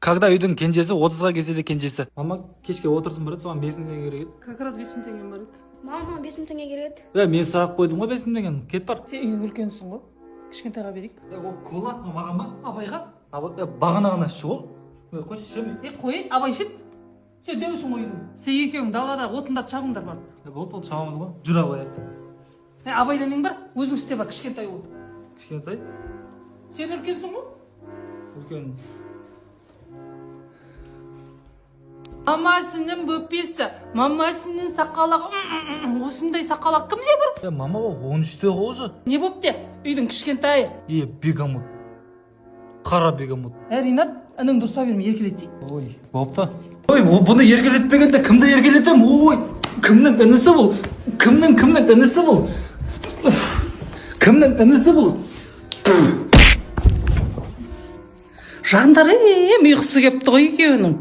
когда үйдің кенжесі 30-ға келсе де кенжесі. Мама кешке отырсын барады, соған 5 мың теңге керек еді. Как раз 5 мың теңгем бар еді. Мама 5 мың теңге керек еді. Мен сұрақ қойдым ғой 5 мың теңгені, кет бар. Сен үйдің үлкенсің ғой. Кішкентайға берейік. Ол кола маған ба? Абайға? Бағана ғана ішті ол. Қойшы ішемей. Қой, абай ішет. Сен дөусің ғой үйдің. Сен екеуің далада отындарды шабыңдар бар. Болды, шабамыз ғой. Жүр абай. Абайда нең бар? Өзің істе бар, кішкентай ол. Кішкентай? Сен үлкенсің ғой? Үлкен. Мамасының бөпесі, мамасының сақалақ. Осындай сақалақ кімде бар? Мама 13-те ғой уже. Не бопты? Үйдің кішкентайы. Бегамот. Қара бегамот. Ринат, інің дұрса берме, еркелетсей. Ой, бопты. Ой, бұны еркелетпегенде кімді еркелетем? Ой, кімнің інісі бұл? Кімнің інісі бұл? Кімнің інісі бұл? Жандарым, ұйқысы кепті ғой екеуінің.